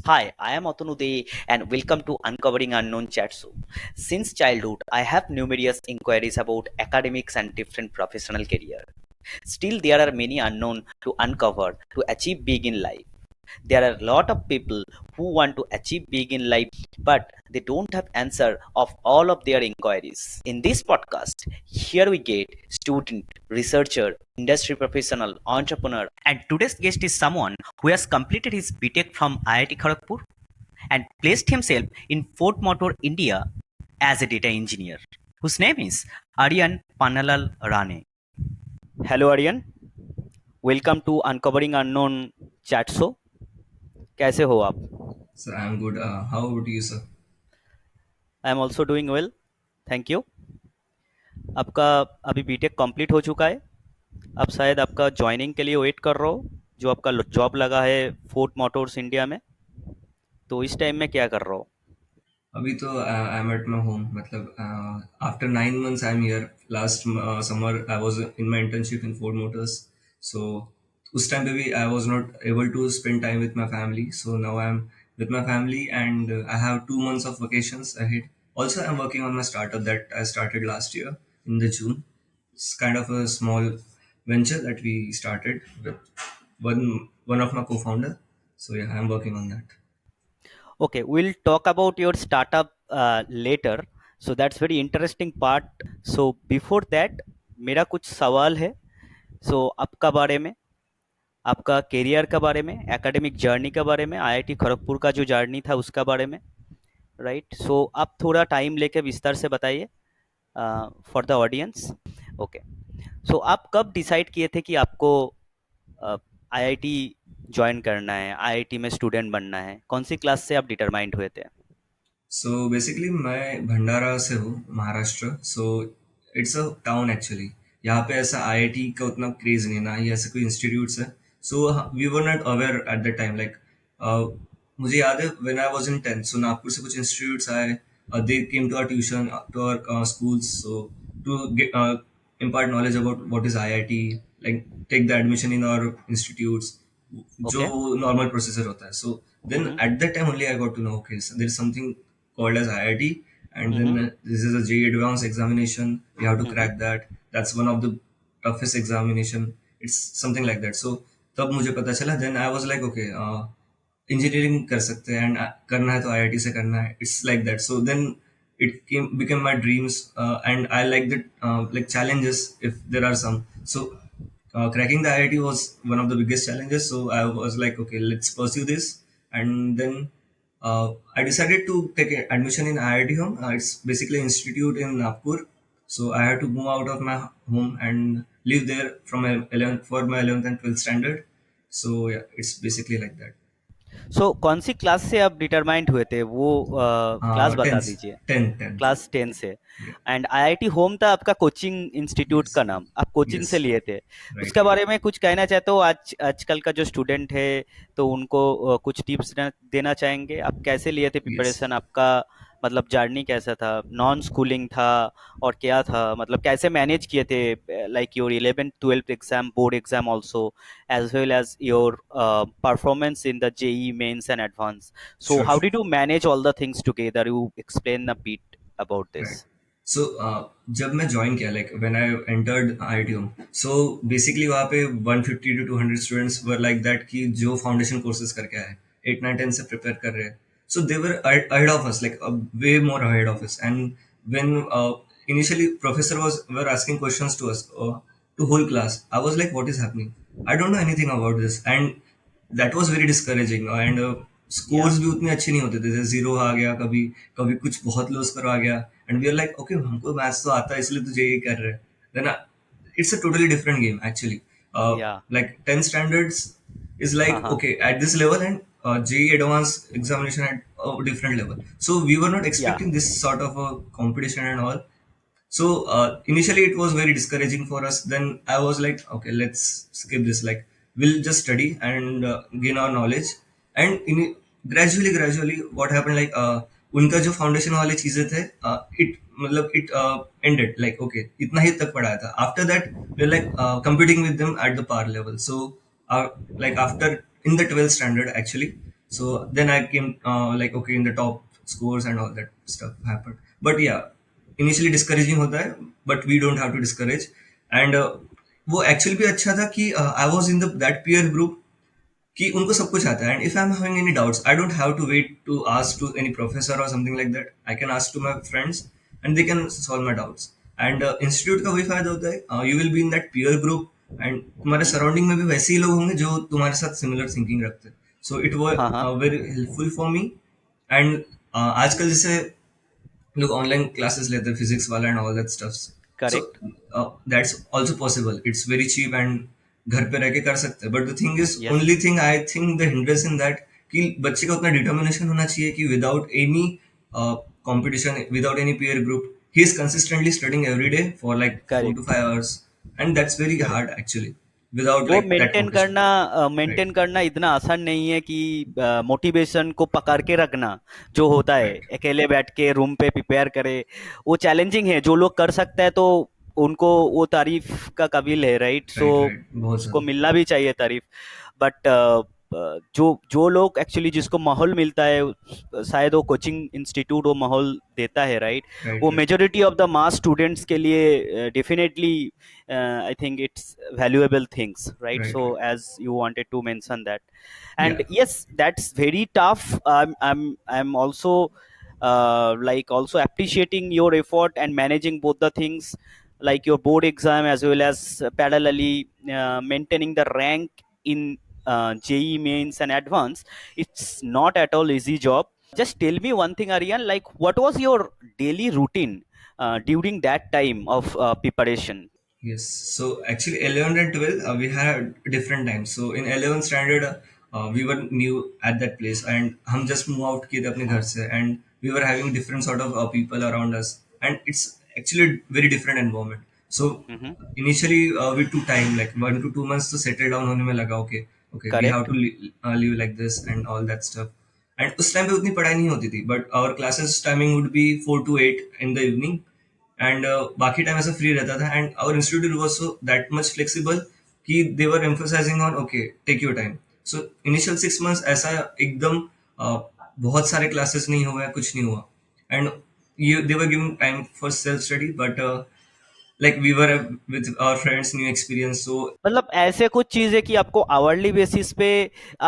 Hi, I am Atanude and welcome to Uncovering Unknown Chat Show. Since childhood, I have numerous inquiries about academics and different professional career. Still, there are many unknown to uncover to achieve big in life. There are a lot of people who want to achieve big in life, but they don't have answer of all of their inquiries. In this podcast, here we get student, researcher, industry professional, entrepreneur, and today's guest is someone who has completed his BTech from IIT Kharagpur and placed himself in Ford Motor India as a data engineer, whose name is Aryan Panalal Rane. Hello Aryan, welcome to Uncovering Unknown Chat Show. कैसे हो आप? So I'm good. How about you, sir? I am also doing well, thank you. आपका अभी BTech complete हो चुका है। आप शायद आपका ज्वाइनिंग के लिए वेट कर रहे हो, जो आपका जॉब लगा है फोर्ट मोटर्स इंडिया में। तो इस टाइम में क्या कर रहे हो? अभी तो I'm at my home. मतलब after 9 months I'm here. Last summer I was in my internship in Ford Motors. So उस time पे भी I was not able to spend time with my family. So now I'm with my family and I have 2 months of vacations ahead. Also I'm working on my startup that I started last year in the June. It's kind of a small venture that we started with one of my co-founder. So yeah, I'm working on that. Okay, will talk about your startup later. So that's very interesting part. So before that मेरा कुछ सवाल है। सो आपका बारे में, आपका career के बारे में, एकेडमिक जर्नी के बारे में, आईआईटी खड़गपुर का जो जर्नी था उसका बारे में, राइट? सो आप थोड़ा टाइम लेके विस्तार से बताइए फॉर द ऑडियंस। ओके, सो आप कब डिसाइड किए थे कि आपको आईआईटी ज्वाइन करना है, आईआईटी में स्टूडेंट बनना है? कौन सी क्लास से आप डिटरमाइंड हुए थे? सो बेसिकली मैं भंडारा से हूँ, महाराष्ट्र। सो इट्स अ टाउन एक्चुअली। यहाँ पे ऐसा आईआईटी का उतना क्रेज नहीं है, ना ही ऐसे कोई इंस्टीट्यूट्स है। So we were not aware at the time. Like मुझे याद है when I was in 10th, so Nagpur से कुछ इंस्टीट्यूट्स आए। They came to our tuition, to our schools, so to impart knowledge about what is IIT, like take the admission in our institutes, जो okay. Normal processor होता है। So then hmm. At that time only I got to know, okay, so there is something called as IIT, and then hmm. this is a JEE advanced examination. You have to hmm. crack that. That's one of the toughest examination. It's something like that. So तब मुझे पता चला। then I was like, okay, engineering कर सकते हैं and करना है तो आईआईटी से करना है। It's like that. So then it came became my dreams, and I like the like challenges if there are some. So cracking the IIT was one of the biggest challenges. So I was like, okay, let's pursue this. And then I decided to take admission in IIT home. It's basically an institute in Nagpur. So I had to move out of my home and live there from my 11th for my 11th and 12th standard. So yeah, it's basically like that. सो कौन सी class से आप determined हुए थे वो class बता 10th, दीजिए। 10th, 10th. Class 10 से। Yeah. And IIT home था आपका कोचिंग इंस्टीट्यूट का Yes. नाम, आप कोचिंग से Yes. लिए थे। Right. उसके बारे में कुछ कहना चाहते हो? आज आजकल का जो स्टूडेंट है, तो उनको कुछ टिप्स देना चाहेंगे? आप कैसे लिए थे Yes. प्रिपरेशन आपका? मतलब जर्नी कैसा था? नॉन स्कूलिंग था और क्या था? मतलब कैसे मैनेज किए थे like your 11th 12th exam, board exam also, as well as your performance in the JEE mains and advance? So Sure. how Sure. did you manage all the things together? You explain a bit about this. Right. So जब मैं join किया, like when I entered IIT home, so basically वहाँ पे 150 to 200 students were like that, कि जो foundation courses करके आए, 8 9 10 से प्रिपेयर कर रहे हैं। सो दे वर ahead of us, like way more ahead of us. And when initially professor was were asking questions to us, to whole class, I was like, what is happening? I don't know anything about this. And that was very discouraging. And Yeah. Scores भी उतने अच्छे नहीं होते थे। जैसे zero आ गया, कभी कभी कुछ बहुत लो स्कोर आ गया। And we are like, okay, हमको मैथ्स तो आता है इसलिए तुझे ये कर रहे हैं। Then it's a totally different game actually. Yeah. Like 10 standards is हाँ, like, हाँ। okay, at this level, and JEE advanced examination at a different level. So we were not Yeah. expecting this sort of a competition and all. So initially it was very discouraging for us. Then I was like, okay, let's skip this. Like we'll just study and gain our knowledge. And gradually, what happened? Like उनका जो foundation वाली चीजें थे, it मतलब it ended. Like okay, इतना ही तक पढ़ाया था. After that, we're like competing with them at the par level. So like after in the 12th standard actually. So then I came like okay in the top scores and all that stuff happened. But yeah, initially discouraging होता है, but we don't have to discourage. And वो actually भी अच्छा था कि I was in the that peer group कि उनको सब कुछ आता है, and if I am having any doubts I don't have to wait to ask to any professor और something like that, I can ask to my friends and they can solve my doubts. And institute का वही फायदा होता है, you will be in that peer group, and तुम्हारे हम्म, surrounding में भी वैसे ही लोग होंगे जो तुम्हारे साथ सिमिलर थिंकिंग रखते हैं. सो इट हाँ हाँ, was very helpful for me. And आजकल जैसे लोग ऑनलाइन क्लासेस लेते हैं फिजिक्स वाला and all that stuff. So correct, that's also possible, it's very cheap and घर पे रह के कर सकते हैं. But the thing is yes, only thing I think the hindrance in that कि बच्चे का उतना डिटर्मिनेशन होना चाहिए कि without any competition, without any peer group, he is consistently studying every day for like 4 to 5 hours, and that's very correct. hard actually without वो like that competition. Maintain Right, करना इतना आसान नहीं है कि मोटिवेशन को पकड़ के रखना जो होता है right, अकेले बैठ के रूम पे प्रिपेयर करे. वो चैलेंजिंग है. जो लोग कर सकते हैं तो उनको वो तारीफ का काबिल है, राइट? सो right, right, बहुत उसको ज्यादा. मिलना भी चाहिए तारीफ. बट जो जो लोग एक्चुअली जिसको माहौल मिलता है, शायद वो कोचिंग इंस्टीट्यूट वो माहौल देता है, राइट? Right, वो right, majority of the mass students के लिए definitely I think it's valuable things, right? right, So right. as you wanted to mention that, and Yeah, yes, that's very tough. I'm also like also appreciating your effort and managing both the things, like your board exam as well as parallelly maintaining the rank in JE mains and advance. It's not at all easy job. Just tell me one thing, Aryan, like what was your daily routine during that time of preparation? yes. So actually, 11 and 12, we had different times. So in 11th standard, we were new at that place, and हम just move out किए थे अपने घर से, and we were having different sort of people around us, and it's actually a very different environment. So Mm-hmm. initially, we took time like 1 to 2 months to settle down होने में लगा. Okay, okay, we have Correct. to live like this and all that stuff. And उस time पे उतनी पढ़ाई नहीं होती थी, but our classes timing would be 4 to 8 in the evening, and बाकी टाइम ऐसा फ्री रहता था. And our institute was so that much flexible कि they were emphasizing on okay take your time. So initial 6 months ऐसा एकदम बहुत सारे classes नहीं हुआ, कुछ नहीं हुआ. And you they were giving time for self study, but like we were with our friends, new experience. So मतलब ऐसे कुछ चीज है कि आपको आवरली बेसिस पे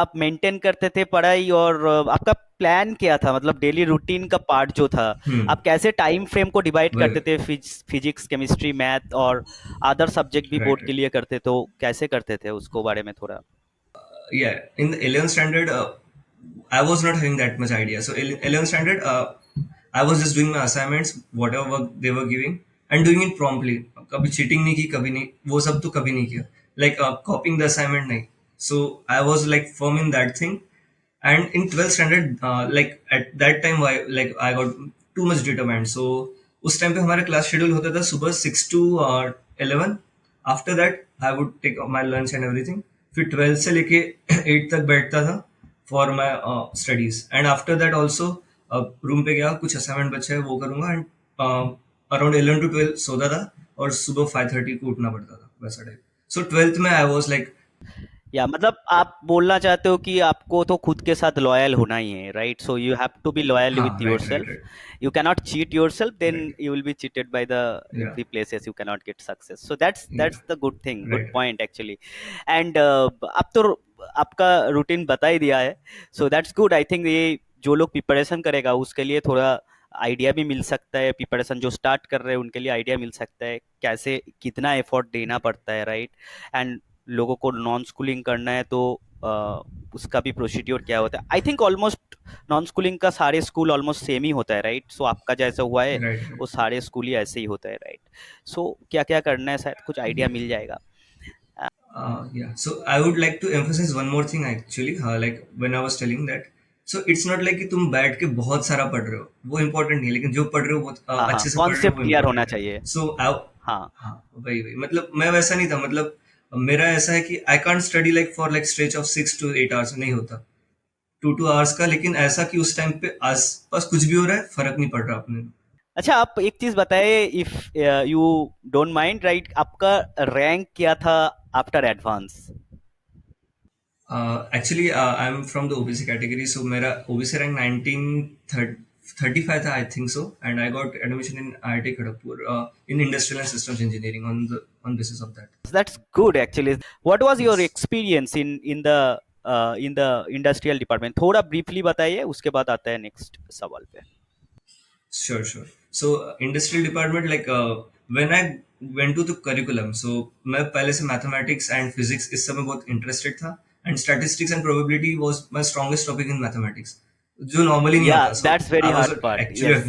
आप मेंटेन करते थे पढ़ाई, और आपका प्लान क्या था, मतलब डेली रूटीन का पार्ट जो था, आप कैसे टाइम फ्रेम को डिवाइड करते वही, थे? फिजिक्स, केमिस्ट्री, मैथ और अदर सब्जेक्ट भी बोर्ड राइट, के लिए करते, तो कैसे करते थे उसको बारे में थोड़ा. yeah, in the 11th standard, I was not having that much idea. So 11th standard, I was just doing my assignments, whatever work they were giving, and doing it promptly. कभी cheating नहीं की, कभी नहीं, वो सब तो कभी नहीं किया. Like copying the assignment नहीं. So I was like firm in that thing. And in 12th standard, like at that time, like I got too much determined. So उस टाइम पे हमारा क्लास शेड्यूल होता था सुबह 6 to 11. After that I would take my lunch and everything. फिर 12 से लेके 8 तक बैठता था for my studies. And after that also room पे गया, कुछ असाइनमेंट बचे है वो करूंगा. एंड अराउंड 11 to 12 सोता था, और सुबह 5:30 को उठना पड़ता था, वैसा टाइप. सो 12th में आई वॉज लाइक, या मतलब आप बोलना चाहते हो कि आपको तो खुद के साथ लॉयल होना ही है, right? So you have to be loyal हाँ, with right, right, yourself. Right, You cannot cheat yourself, then right, you will be cheated by the या, every places you cannot get success. So that's या, the good thing, good right, point actually. And अब तो आपका routine बता ही दिया है, so that's good. I think ये जो लोग प्रिपरेशन करेगा उसके लिए थोड़ा आइडिया भी मिल सकता है. प्रिपरेशन जो स्टार्ट कर रहे हैं उनके लिए आइडिया मिल सकता है कैसे कितना एफर्ट देना पड़ता है, राइट? एंड लोगों को नॉन स्कूलिंग करना है तो उसका भी प्रोसीड्योर क्या होता है. I think almost non schooling का सारे स्कूल ऑलमोस्ट सेम ही होता है, राइट? सो आपका जैसा हुआ है राइट, वो राइट. सारे स्कूल ही ऐसे ही होता है, राइट? सो क्या क्या करना है शायद कुछ आइडिया मिल जाएगा. Yeah, so I would like to emphasize one more thing actually, like when I was telling that, so it's not like कि तुम बैठ के बहुत सारा पढ़ रहे हो, वो इम्पोर्टेंट नहीं है, लेकिन जो पढ़ रहे हो वो हाँ हाँ, अच्छे से पढ़ रहे हो, कॉन्सेप्ट वो क्लियर होना इम्पोर्टेंट है. चाहिए. सो हाँ. हाँ, वही वही मतलब मैं वैसा नहीं था. मतलब मेरा ऐसा है कि I can't study like for like stretch of 6 to 8 hours, नहीं होता 2 2 आवर्स का. लेकिन ऐसा कि उस टाइम पे आस पास कुछ भी हो रहा है, फर्क नहीं पड़ रहा अपने. अच्छा, आप एक चीज बताए, if you don't mind, right? आपका रैंक क्या था after advance? Actually, I'm from the OBC category, so मेरा OBC rank 1935 था, I think so, and I got admission in IIT Kharagpur in Industrial and Systems Engineering on basis of that. That's good actually. What was your Yes. experience in the industrial department? थोड़ा briefly बताइए, उसके बाद आता है next सवाल पे. Sure, sure. So, industrial department, like when I went to the curriculum, so मैं पहले से mathematics and physics इस सब में बहुत interested था, and statistics and probability was my strongest topic in mathematics, जो normally नहीं Yeah, होता. So that's very I was hard part. actually, Yes.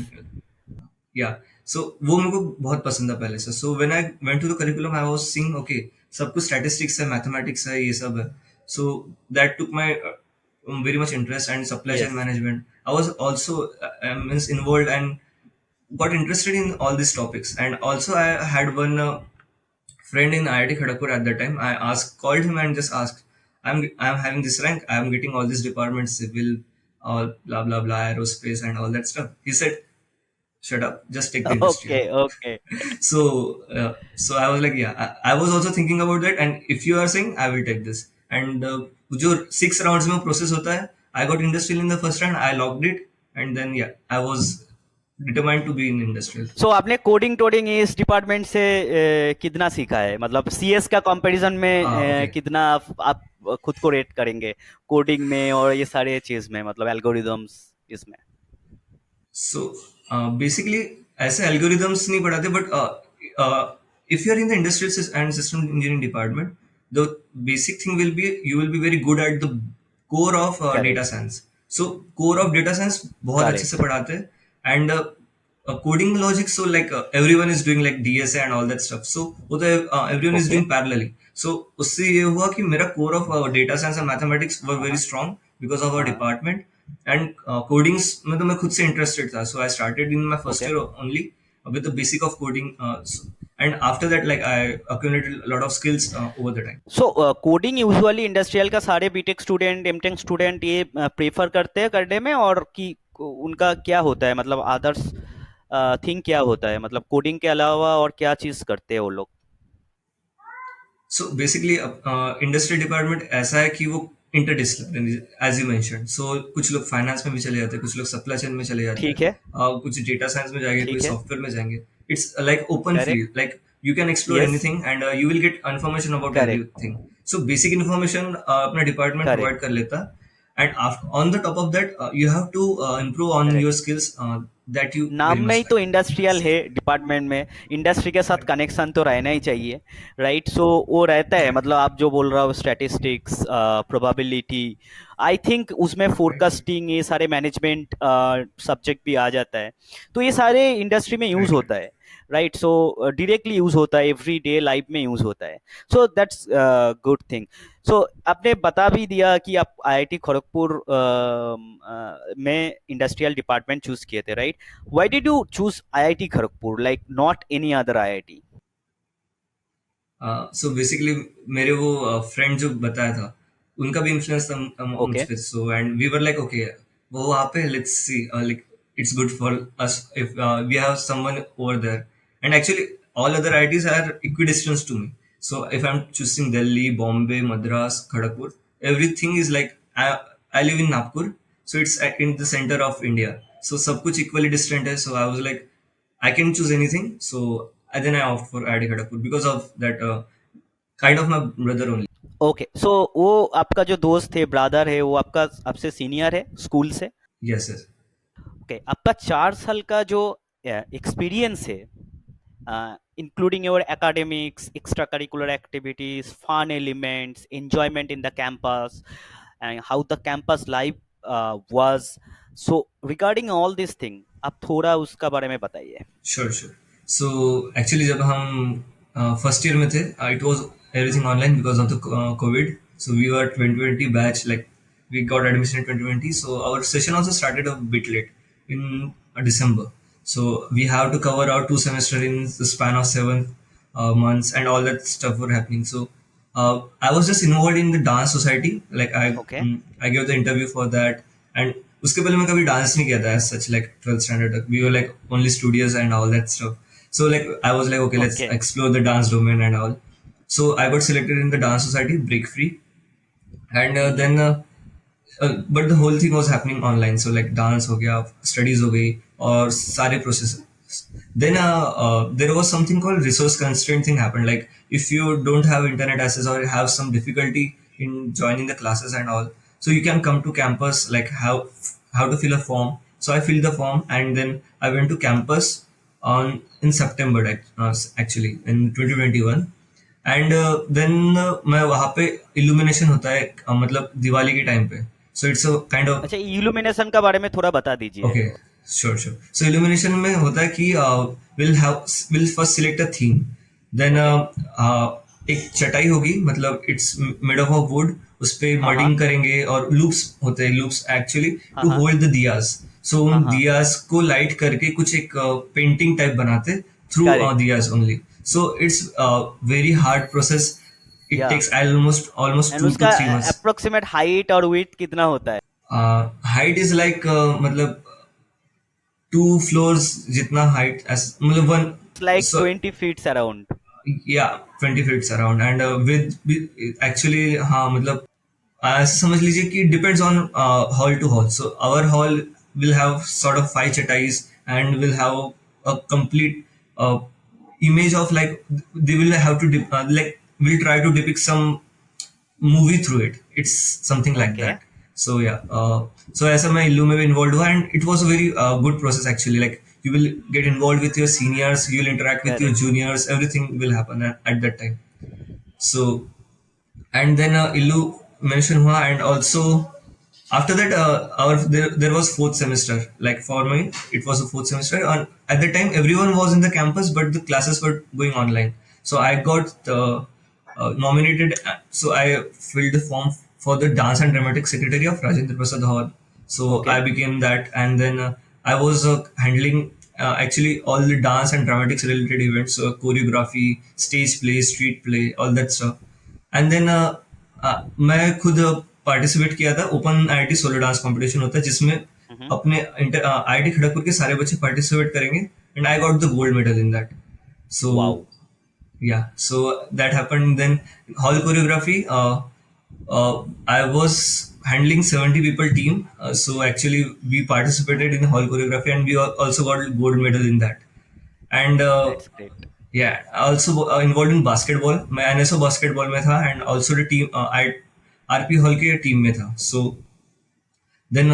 yeah. So वो मेरे को बहुत पसंद था पहले से. So when I went to the curriculum, I was seeing okay, सब कुछ statistics है, mathematics है, ये सब है. So that took my very much interest, and supply chain Yes. management. I was also means involved and got interested in all these topics. And also I had one friend in IIT Kharagpur at that time. I asked, called him and just asked, I'm having this rank, I'm getting all these departments, civil, all blah blah blah, aerospace and all that stuff. He said, shut up, just take the industrial. Okay, okay. So I was like, yeah, I was also thinking about that, and if you are saying, I will take this. And जो 6 rounds में process होता है, I got industrial in the first round, I locked it, and then yeah, I was determined to be in industrial. So आपने coding टोडिंग इस department से कितना सीखा है? मतलब सीएस का कंपैरिजन में Okay. कितना आप खुद को रेट करेंगे कोडिंग में और ये सारे चीज में, मतलब एल्गोरिदम्स इसमें? So basically, ऐसे algorithms नहीं पढ़ाते, but if you are in the industrial and system engineering department, the basic thing will be you will be very good at the core of data correct, science. So core of data science बहुत अच्छे से correct. पढ़ाते हैं, and coding logic. So like everyone is doing like DSA and all that stuff. So वो तो everyone is okay, doing parallelly. So उससे ये हुआ कि मेरा core of data science and mathematics were very हाँ, strong because of our हाँ, department. And codings में तो मैं खुद से interested था, so I started in my first okay. year only with the basic of coding, and after that like I accumulated a lot of skills over the time. So coding usually industrial का सारे BTech student MTech student ये prefer करते हैं करने में, और कि उनका क्या होता है, मतलब अदर्स थिंग क्या होता है, मतलब कोडिंग के अलावा और क्या चीज करते हैं वो लोग? So basically इंडस्ट्री डिपार्टमेंट ऐसा है कि वो इंटरडिसिप्लिनरी, एज यू मेंशन. सो कुछ लोग फाइनेंस में भी चले जाते हैं, कुछ लोग सप्लाई चेन में चले जाते हैं, ठीक है, कुछ डेटा साइंस में जाएंगे, कोई ठीक है, सॉफ्टवेयर में जाएंगे. It's like open correct, field, like you can explore yes, anything and you will get information about correct, everything. So basic information अपना डिपार्टमेंट प्रोवाइड करेक्ट, कर लेता, and on the top of that you have to improve on your correct. Skills that you नाम very में much ही तो like. Industrial है department में, industry के साथ कनेक्शन तो रहना ही चाहिए, राइट? सो वो रहता है, करेक्ट. मतलब आप जो बोल रहा हो स्टैटिस्टिक्स, प्रोबेबिलिटी, आई थिंक उसमें राइट. फोरकास्टिंग, ये सारे मैनेजमेंट सब्जेक्ट भी आ जाता है. तो ये सारे इंडस्ट्री में यूज राइट. राइट. होता है, राइट? सो डायरेक्टली यूज होता है, एवरी डे लाइफ में यूज होता है. So that's good thing. So आपने बता भी दिया कि आप आईआईटी खड़गपुर में इंडस्ट्रियल डिपार्टमेंट चूज किए थे, right? Why did you choose IIT Kharagpur, like not any other IIT? So basically मेरे वो फ्रेंड जो बताया था, उनका भी इन्फ्लुएंस था मुझ Okay, पे. So and we were like okay, वो वहाँ पे let's see, like it's good for us if we have someone over there. And actually all other IITs are equidistance to me. So if I am choosing Delhi, Bombay, Madras, Kharagpur, everything is like I live in Nagpur, so it's in the centre of India. So सब कुछ equally distant है. So I was like I can choose anything. So then I opt for IIT Kharagpur because of that kind of my brother only. okay. So वो आपका जो दोस्त है, brother है, वो आपका आपसे सीनियर है स्कूल से? Yes, yes. Okay, आपका 4 साल का जो एक्सपीरियंस है, including your academics, extracurricular activities, fun elements, enjoyment in the campus, and how the campus life was. So regarding all these things, आप थोड़ा उसका बारे में बताइए. Sure, sure. So actually जब हम फर्स्ट ईयर में थे, it was everything online because of the COVID. So we were 2020 batch, like we got admission in 2020. So our session also started a bit late in December. So we have to cover our 2 semester in the span of 7 months, and all that stuff were happening. So I was just involved in the dance society. Like Okay, I gave the interview for that, and उसके पहले मैं कभी dance नहीं किया था as such, like 12th standard तक we were like only studios and all that stuff. So like I was like okay, let's okay, explore the dance domain and all. So I got selected in the dance society Break Free, And hmm. then but the whole thing was happening online, so like dance हो गया, studies हो गई, और सारे process. Then there was something called resource constraint thing happened. Like if you don't have internet access or have some difficulty in joining the classes and all, so you can come to campus, like how to fill a form. So I filled the form and then I went to campus on in September, actually in 2021. And then मैं वहाँ पे illumination होता है, मतलब दिवाली के time पे. So it's a kind of. अच्छा, illumination का बारे में थोड़ा बता दीजिए. Okay, sure sure. So illumination में होता है कि will first select a theme. Then okay. एक चटाई होगी, मतलब इट्स मेड ऑफ वुड. उस पे हाँ हाँ. मडिंग करेंगे और लूप्स होते हैं, लूप्स एक्चुअली हाँ टू हाँ. Hold the diyas. सो हाँ उन हाँ. दियाज को लाइट करके कुछ एक पेंटिंग टाइप बनाते through correct. Diyas only. So it's a very hard process. It या. takes almost and two to उसका three months. अप्रोक्सीमेट हाइट और विड्थ कितना होता है? Height is like मतलब 2 floors जितना height, मतलब one. Like So 20 feets around. yeah, 20 feet around. And with actually हाँ, मतलब ऐसे समझ लीजिए कि depends on hall to hall. So our hall will have sort of 5 chatais and will have a complete uh, image of, like, they will have to like we'll try to depict some movie through it. It's something like okay. that. So yeah, so ऐसा मैं इल्लू में भी involved हुआ, and it was a very good process actually. Like you will get involved with your seniors, you'll interact with your correct. juniors, everything will happen at that time. So and then Illu mentioned hua, and also after that our there was fourth semester. Like for me it was a fourth semester, and at that time everyone was in the campus but the classes were going online. So I got nominated, so I filled the form for the dance and dramatic secretary of Rajendra Prasad Hall. So okay. I became that, and then I was handling actually all the dance and dramatics related events, so choreography, stage play, street play, all that stuff. And then मैं खुद participate किया था. Open IIT solo dance competition होता है जिसमें अपने IIT Kharagpur के सारे बच्चे पार्टिसिपेट करेंगे, and I got the gold medal in that. So wow. yeah, so that happened. Then hall choreography, I was handling 70 people team, so actually we participated in hall choreography and we also got gold medal in that. And that's great. yeah, also involved in basketball. मैं NSO basketball में था, and also the team I RP hall के team में था. So then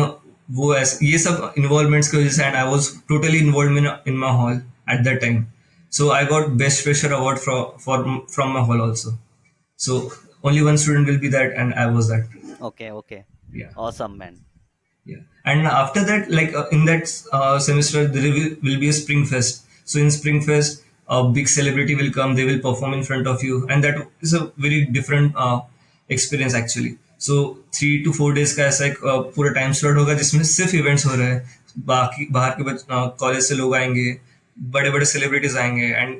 वो ये सब involvements की वजह से, and I was totally involve in my hall eight that time. So I got best fresher award from my hall also. So only one student will be that, and I was that. Okay. Okay. Yeah, awesome man. yeah. And after that, like in that semester, there will be a Spring Fest. So in Spring Fest, a big celebrity will come. They will perform in front of you, and that is a very different experience actually. So 3 to 4 days का ऐसा एक पूरा time slot होगा जिसमें सिर्फ events हो रहे हैं. बाकी बाहर के कॉलेज से लोग आएंगे, बड़े बड़े सेलिब्रिटीज आएंगे, एंड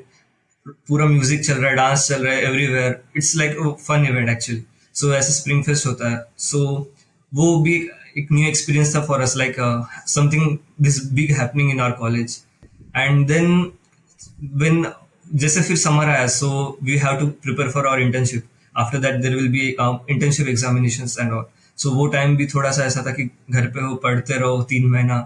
पूरा म्यूजिक चल रहा है, डांस चल रहा है everywhere. It's like fun event actually. So ऐसे स्प्रिंग फेस्ट होता है. सो वो भी एक न्यू एक्सपीरियंस था for us, like something this big happening in our college. And then when जैसे फिर समर आया, so we have to prepare for our internship. After that there will be internship examinations and all. So वो time भी थोड़ा सा ऐसा था कि घर पे हो, पढ़ते रहो 3 महीना,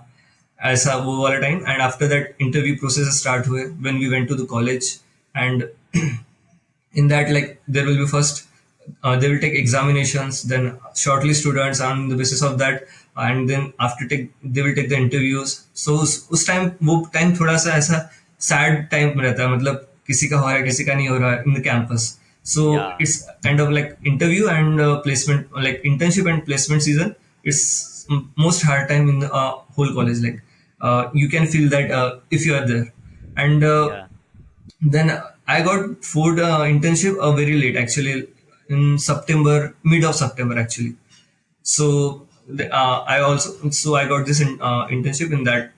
ऐसा वो वाला time. And after that interview process start हुए when we went to the college. And in that, like, there will be first they will take examinations, then shortlist students on the basis of that, and then after they will take the interviews. So उस time वो time थोड़ा सा ऐसा sad time रहता है, मतलब किसी का हो रहा है किसी का नहीं हो रहा है इन द कैंपस. So या. it's kind of like interview and placement, like internship and placement season. It's most hard time in the whole college. Like you can feel that if you are there. And या. then I got food internship very late actually, in September, mid of September actually. So I got this internship in that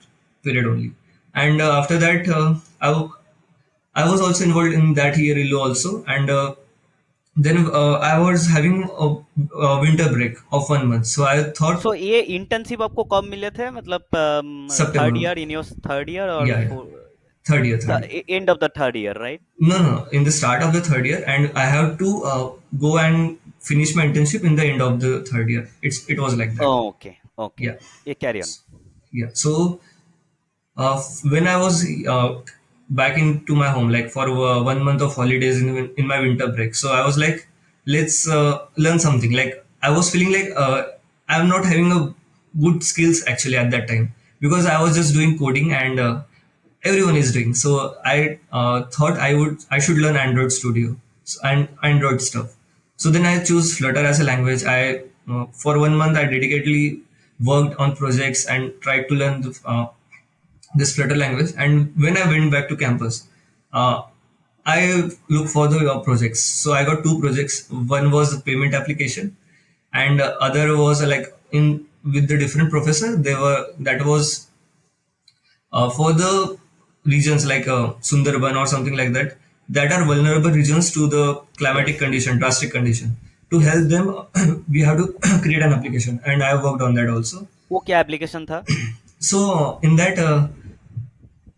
period only. And after that, I was also involved in that year ILO also. And then I was having a winter break of 1 month. So I thought सो ये internship आपको कब मिले थे, मतलब third September. Year, in your third year और Yeah, yeah. Third year. End of the third year, right? No, no, in the start of the third year, and I have to go and finish my internship in the end of the third year. It was like that. Okay, okay. Yeah. Yeah, carry on. Yeah. So when I was back into my home, like for 1 month of holidays in my winter break, so I was like, let's learn something. Like I was feeling like I'm not having a good skills actually at that time, because I was just doing coding and everyone is doing. So I thought I should learn Android Studio and Android stuff. So then I choose Flutter as a language. I for 1 month I dedicatedly worked on projects and tried to learn this Flutter language. And when I went back to campus, uh, I looked for the projects. So I got two projects. One was a payment application, and other was like in with the different professor. They were that was for the regions like Sundarban or something like that, that are vulnerable regions to the climatic Yes. condition, drastic condition. To help them, we have to create an application, and I worked on that also. वो क्या application था? So in that,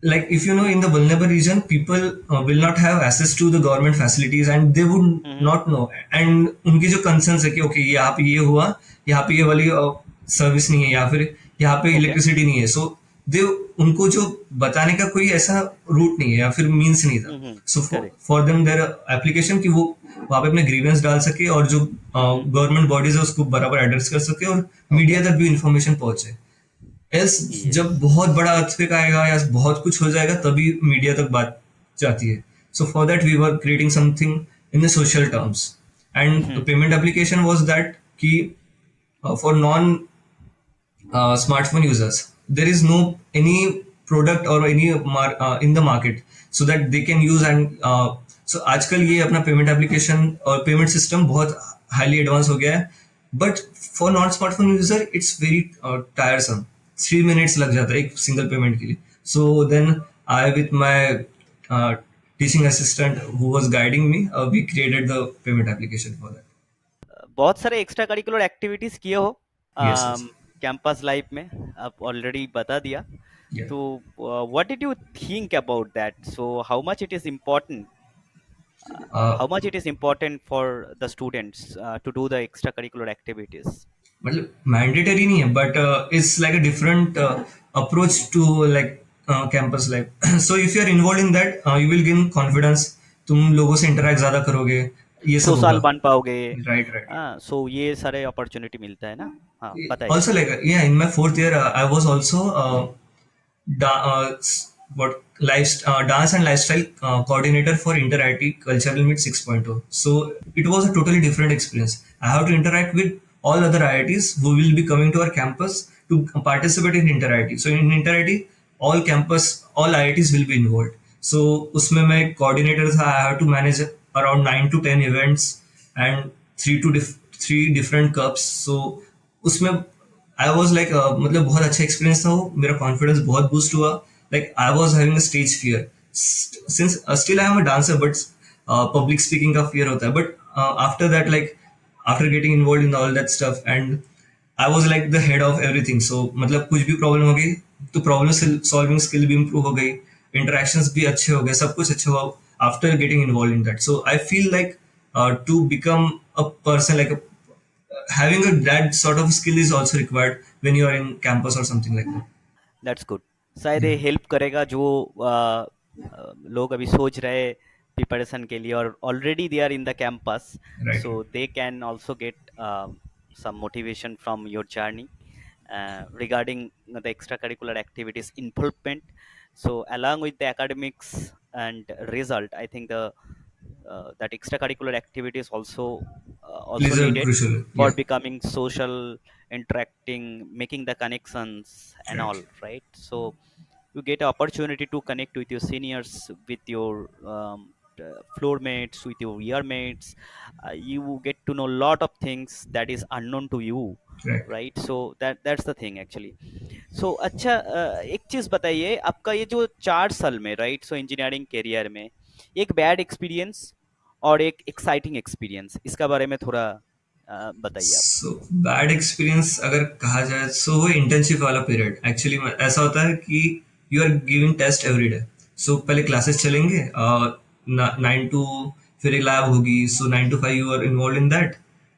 like if you know, in the vulnerable region, people will not have access to the government facilities, and they would hmm, not know. And उनकी जो concerns है कि okay यहाँ पे ये हुआ, यहाँ पे ये वाली सर्विस नहीं है, या फिर यहाँ पे ओके, इलेक्ट्रिसिटी नहीं है, सो दे उनको जो बताने का कोई ऐसा रूट नहीं है या फिर मीन्स नहीं था. So correct, for them their application कि वो वहाँ पे अपने ग्रीवेंस डाल सके, और जो गवर्नमेंट बॉडीज है उसको बराबर एड्रेस कर सके, और ओके, मीडिया तक भी इंफॉर्मेशन पहुंचे. एल्स यस, जब बहुत बड़ा अर्थक्वेक आएगा या बहुत कुछ हो जाएगा तभी मीडिया तक बात जाती है. So for that we were creating something in the social terms. And payment application was that कि for non smartphone users, there is no any product or any in the market so that they can use. And so आजकल ये अपना payment application और payment system बहुत highly advanced हो गया है, but for non smartphone user it's very tiresome. 3 minutes लग जाता है एक सिंगल पेमेंट के लिए. So then I with my teaching assistant who was guiding me, we created the payment application for that. बहुत सारे एक्स्ट्रा करिकुलर एक्टिविटीज किए हो यस यस. कैंपस लाइफ में, आप ऑलरेडी बता दिया. या तो what did you think about that? So how much it is important, how much it is important for the students to do the extracurricular activities? मतलब mandatory नहीं है, but it's like a different approach to like campus life. So if you are involve in that you will gain confidence. तुम लोगों से interact ज्यादा करोगे, ये सब सोशल होगा. बन पाओगे. Right right. हाँ, सो ये सारे अपॉर्चुनिटी मिलता है ना. हाँ, बताइए. Also like yeah, in my fourth year I was also what dance and lifestyle coordinator for Inter-IT Cultural Meet 6.0. So it was a totally different experience. I have to interact with all other IITs who will be coming to our campus to participate in Inter-IT. So in Inter-IT, all IITs will be involved. So उसमें मैं coordinator था. I have to manage around 9 to 10 events and three different cups. So उसमें आई was like मतलब बहुत अच्छा experience था वो. मेरा कॉन्फिडेंस बहुत बूस्ट हुआ. Like I was having a stage fear since still I am a dancer, but public speaking का फियर होता है. But after that, like after getting involve in all that stuff, and I was like the head of everything. So मतलब कुछ भी problem हो गई तो problem solving skill भी इम्प्रूव हो गई, इंटरेक्शंस भी अच्छे हो गए, सब कुछ अच्छा हुआ after getting involve in that. So I feel like to become a person like having that sort of skill is also required when you are in campus or something like that. That's good. शायद Yeah. ये help करेगा जो लोग अभी सोच रहे preparation के लिए और already they are in the campus, Right. so they can also get some motivation from your journey regarding the extracurricular activities involvement. So along with the academics and result, I think the that extracurricular activity is also Please are needed crucial. for Yeah. becoming social, interacting, making the connections and Right. all, right? So you get an opportunity to connect with your seniors, with your floor mates, with your year mates. You get to know a lot of things that is unknown to you, Right. right? So that's the thing actually. So अच्छा, एक चीज बताइए, आपका ये जो 4 साल में, right, सो engineering career में एक बैड एक्सपीरियंस और एक एक्साइटिंग एक्सपीरियंस, इसका बारे में थोड़ा बताइए आप. सो बैड एक्सपीरियंस अगर कहा जाए, सो वो इंटर्नशिप वाला पीरियड एक्चुअली ऐसा होता है कि you are giving test every day. So पहले क्लासेस चलेंगे 9 to, फिर एक लैब होगी. So 9 to 5 you are involve in that,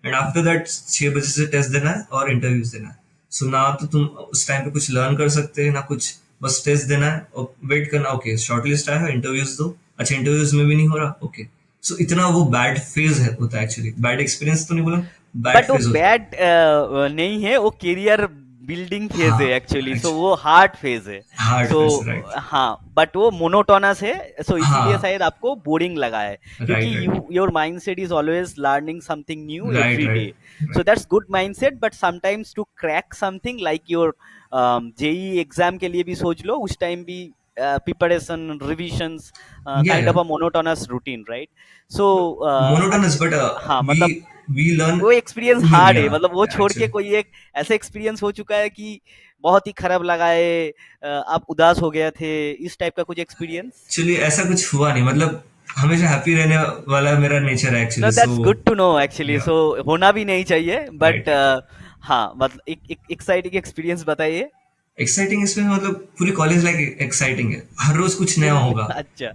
and after that 6 बजे से टेस्ट देना है और इंटरव्यूज देना है. सो ना तो तुम उस टाइम पे कुछ लर्न कर सकते हैं ना कुछ, बस टेस्ट देना है और वेट करना. ओके शॉर्टलिस्ट आया है, इंटरव्यूज दो. अच्छा इंटरव्यूज में भी नहीं हो रहा, ओके. सो इतना वो बैड फेज है होता है एक्चुअली. बैड एक्सपीरियंस तो नहीं बोला, बैड बट वो फेज होता है. बैड नहीं है, वो करियर बिल्डिंग फेज है हाँ एक्चुअली, सो वो हार्ड फेज है. Hard so phase, right. हाँ, बट वो मोनोटोनस है, सो इसीलिए हाँ शायद आपको बोरिंग लगा है, क्योंकि right right you your mindset is always learning something new right every day. Right so right. That's good mindset, but sometimes to crack something like your JEE exam के लिए भी सोच लो, उस टाइम भी प्रिपरेशन, रिविजन्स, या kind या of a monotonous routine, right? So monotonous but हाँ, वी मतलब वी लर्न वो एक्सपीरियंस न्यू. हार्ड या है, मतलब वो छोड़ के एक्चुअली कोई एक ऐसा एक्सपीरियंस हो चुका है कि बहुत ही खराब लगा है, आप उदास हो गए थे, इस टाइप का कुछ एक्सपीरियंस? एक्चुअली ऐसा कुछ हुआ नहीं. मतलब हमेशा हैप्पी रहने वाला मेरा नेचर है no, actually. So that's good to know actually, yeah so होना भी नहीं चाहिए, राइट बट राइट. हाँ, मतलब एक एक्साइटिंग एक्सपीरियंस बताइए. एक्साइटिंग इसमें मतलब पूरी कॉलेज लाइफ एक्साइटिंग है. हर रोज कुछ नया होगा. अच्छा,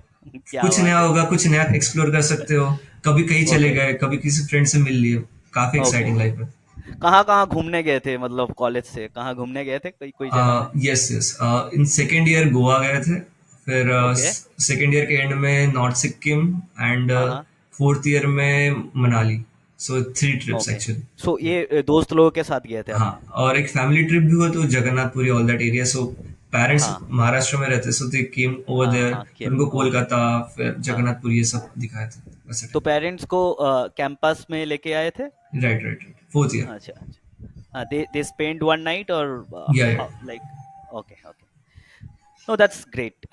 क्या कुछ नया बात है. होगा, कुछ नया एक्सप्लोर कर सकते हो. कभी कहीं चले ओके, गए, कभी किसी फ्रेंड से मिल लिए. काफी ओके. एक्साइटिंग लाइफ है. कहाँ कहाँ घूमने गए थे, मतलब कॉलेज से कहाँ घूमने गए थे, कोई कोई जगह में? Yes yes. In second year Goa गए थे. फिर ओके. सेकेंड ईयर के एंड में नॉर्थ सिक्किम. एंड हाँ, हाँ. फोर्थ ईयर में मनाली. सो 3 ट्रिप्स ओके, एक्चुअली. सो ये दोस्त लोगों के साथ गए थे हाँ, आपने? और एक फैमिली ट्रिप भी हुआ तो Jagannathpuri, all that area. So parents हाँ, महाराष्ट्र में रहते, सो दे केम ओवर हाँ, देयर. हाँ, फिर केम, उनको ओके. कोलकाता, फिर हाँ, जगन्नाथपुरी ये सब दिखाए थे वैसे तो टाइम. पेरेंट्स को कैंपस में लेके आए थे? Right right right. Fourth year. अच्छा, अच्छा. दे स्पेंड वन नाइट और yeah yeah. Like, okay, okay. No, that's great.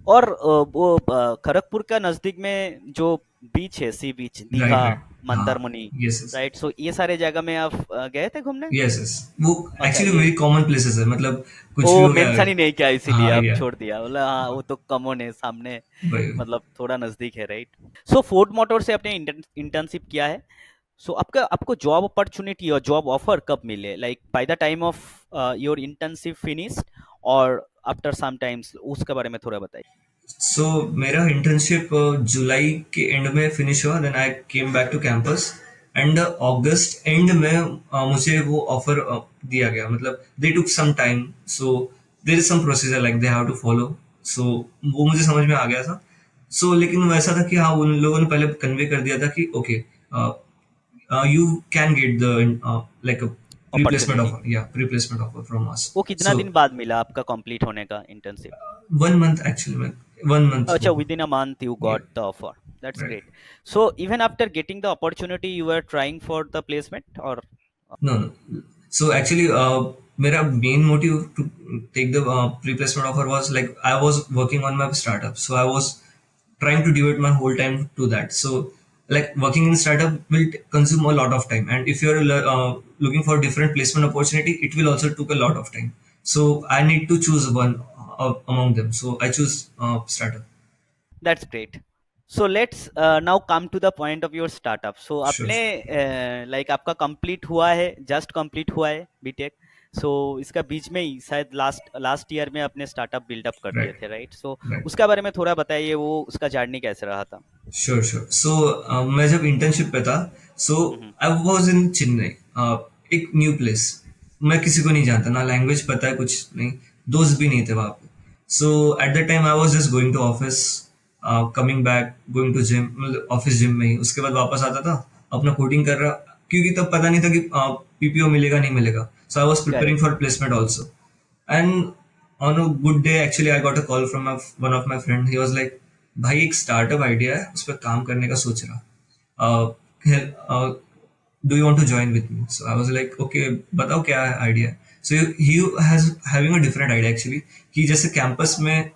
और वो खड़गपुर का नजदीक में जो बीच है, sea beach, right Digha, right. हाँ. Mandarmani, yes yes. Right? So ये सारे जगह में आप गए थे घूमने? Yes yes. वो अच्छा, एक्चुअली ये वेरी कॉमन प्लेसेस है. मतलब कुछ भी वो हो गया. मेंशन ही नहीं किया, इसीलिए हाँ आप या. छोड़ दिया, बोला हाँ वो तो कॉमन है सामने, भाई. मतलब थोड़ा नजदीक है, राइट? सो फोर्ड मोटर से आपने इंटर्नशिप किया है, सो आपका आपको जॉब अपॉर्चुनिटी और जॉब ऑफर कब मिले, like by the time of your internship finished, और आफ्टर सम टाइम्स, उसके बारे में थोड़ा बताइए. सो मेरा इंटर्नशिप जुलाई के एंड में फिनिश हुआ. Then I came back to campus. And अगस्त एंड में मुझे वो ऑफर दिया गया. मतलब they took some time. So there is some procedure like they have to follow. So वो मुझे समझ में आ गया था. सो लेकिन वैसा था कि हाँ उन लोगों ने पहले कन्वे कर दिया था कि okay you can get the like a replacement opportunity offer. Yeah, replacement offer from us. वो कितना So दिन बाद मिला आपका कंप्लीट होने का internship? 1 month actually, man. 1 month Acha, हुआ. within a month you Yeah, got the offer. That's right. great. So even after getting the opportunity, you were trying for the placement, or? No, no. So actually, मेरा main motive to take the replacement offer was like I was working on my startup, so I was trying to devote my whole time to that. So like working in startup will consume a lot of time, and if you're looking for different placement opportunity, it will also took a lot of time. So I need to choose one among them. So I choose startup. That's great. So let's now come to the point of your startup. So Sure. आपने like आपका complete हुआ है, just complete हुआ है BTech. सो इसका बीच में ही शायद last last year में अपने स्टार्टअप बिल्डअप कर दिए Right. थे, राइट? सो Right. उसके बारे में थोड़ा बताइए, वो उसका जर्नी कैसे रहा था? Sure sure. सो मैं जब इंटर्नशिप पे था, सो हम्म. आई वाज इन चेन्नई. एक न्यू प्लेस. मैं किसी को नहीं जानता, ना लैंग्वेज पता है, कुछ नहीं. दोस्त भी नहीं थे वहाँ पे. So at the time I was just going to office, coming back, going to gym. मतलब ऑफिस जिम में ही, उसके बाद वापस आता था, अपना कोडिंग कर रहा. क्योंकि तब पता नहीं था कि पीपीओ मिलेगा नहीं मिलेगा. So I was preparing correct. For placement also. And on a good day actually I got a call from one of my friend. He was like, भाई एक स्टार्टअप आइडिया है, उस पर काम करने का सोच रहा. Do you want to join with me? So I was like okay, बताओ क्या आइडिया है. So he has having a different idea actually, कि जैसे कैंपस में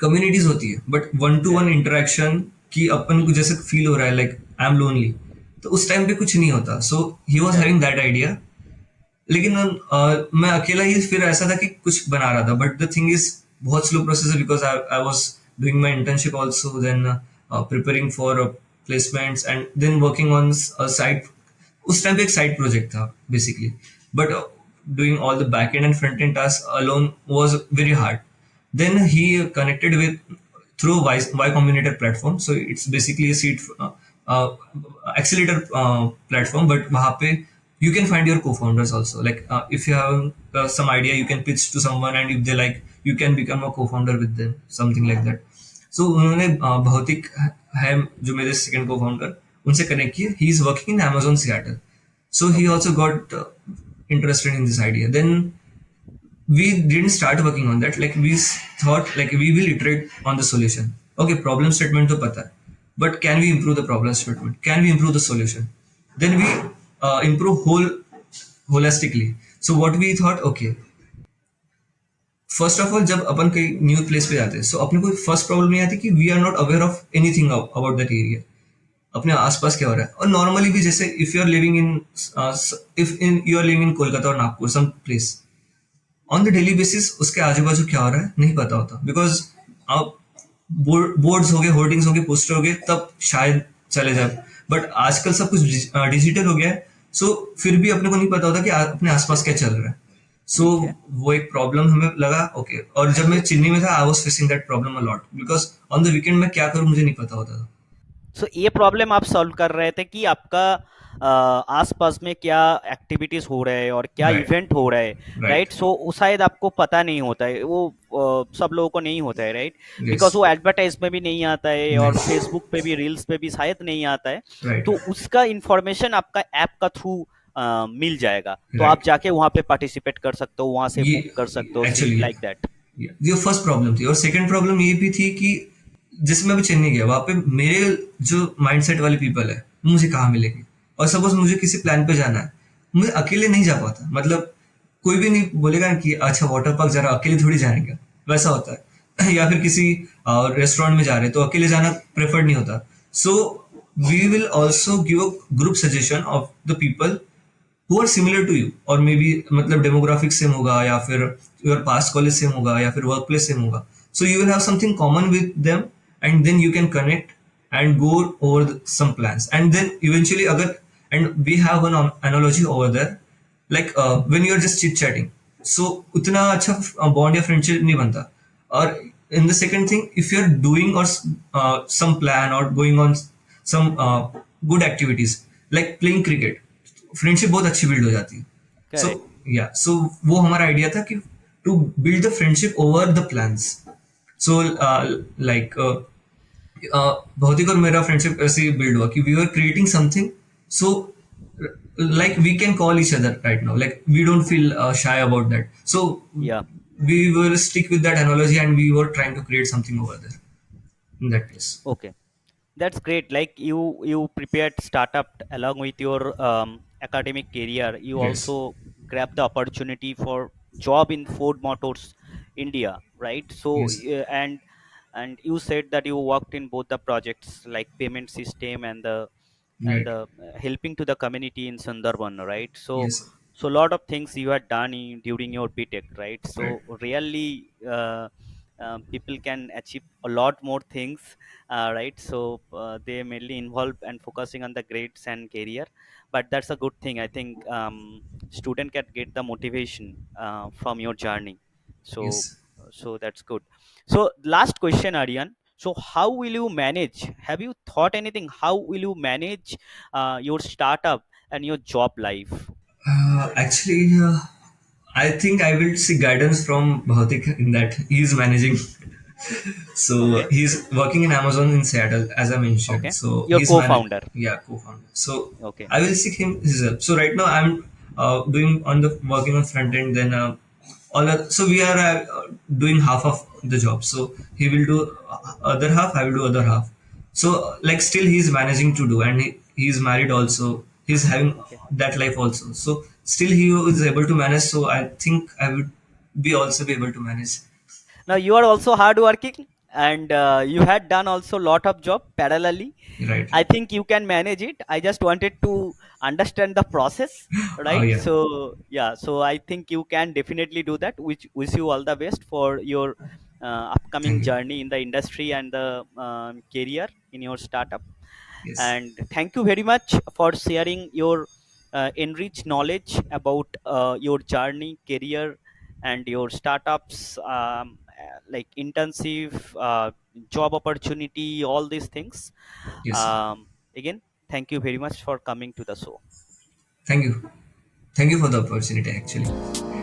कम्युनिटीज होती है, but one to one interaction की अपन को जैसे फील हो रहा है लाइक आई एम लोनली, तो उस टाइम पे कुछ नहीं होता. So he was having that idea. लेकिन मैं अकेला ही फिर ऐसा था कि कुछ बना रहा था. बट द थिंग इज बहुत स्लो प्रोसेस है, because I was doing my internship also, then preparing for placements, and then working on side. उस टाइम पे एक साइड प्रोजेक्ट था basically. But doing all the back end front end task alone was very hard. Then he connected with through Y Combinator platform. So it's basically a seed accelerator platform, but वहाँ पे you can find your co-founders also. Like if you have some idea, you can pitch to someone, and if they like, you can become a co-founder with them, something like that. So उन्होंने भौतिक है जो मेरे second co-founder, उनसे connect किया. He is working in Amazon Seattle, so he Okay. also got interested in this idea. Then we didn't start working on that. Like we thought like we will iterate on the solution. Okay, problem statement to pata hai, but can we improve the problem statement, can we improve the solution? Then we improve holistically. So what we thought, okay, first of all जब अपन कहीं new place पे जाते हैं, सो अपने को first problem नहीं आती कि we are not aware of anything about that area, अपने आसपास क्या हो रहा है. और नॉर्मली भी जैसे if you are living in, if in you are living in Kolkata और Nagpur some place, on the daily basis उसके आजू बाजू क्या हो रहा है नहीं पता होता, बिकॉज आप बोर्ड्स हो गए, होर्डिंग्स हो गए, पोस्टर हो गए, तब शायद चले जाए. बट आजकल सब कुछ डिजिटल हो गया है, सो फिर भी अपने को नहीं पता होता कि अपने आसपास क्या चल रहा है. सो Okay. वो एक प्रॉब्लम हमें लगा. ओके, और जब मैं चेन्नई में था, I was facing that problem a lot, because on the weekend में क्या करूँ मुझे नहीं पता होता था. सो ये प्रॉब्लम आप सॉल्व कर रहे थे कि आपका आसपास में क्या एक्टिविटीज हो रहे हैं और क्या राइट. इवेंट हो रहा है, राइट. राइट. सो वो शायद आपको पता नहीं होता है, वो सब लोगों को नहीं होता है, राइट. यस. बिकॉज वो एडवर्टाइज में भी नहीं आता है और नहीं. फेसबुक पे भी, रील्स पे भी शायद नहीं आता है. राइट. तो उसका इंफॉर्मेशन आपका ऐप का थ्रू मिल जाएगा, तो आप राइट. जाके वहाँ पे पार्टिसिपेट कर सकते हो, वहाँ से ये बुक कर सकते हो सीट, एक्चुअली लाइक दैट. ये फर्स्ट प्रॉब्लम थी. और सेकंड प्रॉब्लम ये भी थी कि जिसमें मैं अभी चेन्नई गया, वहां पे मेरे जो माइंडसेट वाले पीपल है वो मुझे कहाँ मिलेंगे. और सपोज मुझे किसी प्लान पे जाना है, मुझे अकेले नहीं जा पाता. मतलब कोई भी नहीं बोलेगा कि अच्छा वाटर पार्क जा रहा, अकेले थोड़ी जाएंगे, वैसा होता है. या फिर किसी रेस्टोरेंट में जा रहे तो अकेले जाना प्रेफर्ड नहीं होता. So we will also give a group suggestion of the people who are similar to you, और मे बी मतलब डेमोग्राफिक सेम होगा, या फिर योर पास्ट कॉलेज सेम होगा, या फिर वर्क प्लेस सेम होगा. So you will have something common with them, and then you can connect and go over some plans, and then eventually अगर, and we have an analogy over there, like when you are just chit chatting, so उतना अच्छा bond या friendship नहीं बनता. और in the second thing, if you are doing और some plan और going on some good activities like playing cricket, friendship बहुत अच्छी बिल्ड हो जाती है. So correct. या, सो वो हमारा आइडिया था कि to build the friendship over the plans. So like Bhautik और मेरा फ्रेंडशिप ऐसे ही बिल्ड हुआ कि we are creating something. So like we can call each other right now, like we don't feel shy about that. So या. we will stick with that analogy, and we were trying to create something over there in that case. Okay. That's great. Like you prepared startup along with your academic career. You Yes. also grabbed the opportunity for job in Ford Motors, India, right? So Yes. and you said that you worked in both the projects like payment system and Right. the helping to the community in Sundarban, right? So Yes. so lot of things you had done during your BTech, right? Right. So really people can achieve a lot more things, right. So they mainly involve and focusing on the grades and career, but that's a good thing. I think student can get the motivation from your journey. So Yes. so that's good. So last question, Aryan. So how will you manage, have you thought anything, how will you manage your startup and your job life? Actually, I think I will seek guidance from Bhautik in that he is managing. So Okay. he's working in Amazon in Seattle, as I mentioned. Okay. So Your he's managing, co-founder. yeah, co-founder. So Okay. I will seek him his help. So right now I'm doing on the working on front end. Then so we are doing half of the job. So he will do other half. I will do other half. So like still he's managing to do, and he's married also. He's having Okay. that life also. So still he is able to manage. So I think I would be also be able to manage. Now you are also hardworking, and you had done also lot of job parallelly. Right. I think you can manage it. I just wanted to understand the process, Oh right? yeah. So yeah, so I think you can definitely do that. Which wish you all the best for your upcoming Thank you. journey in the industry and the career in your startup. Yes. And thank you very much for sharing your enriched knowledge about your journey, career, and your startups, like intensive job opportunity, all these things. Yes. um, Again, thank you very much for coming to the show. Thank you. Thank you for the opportunity actually.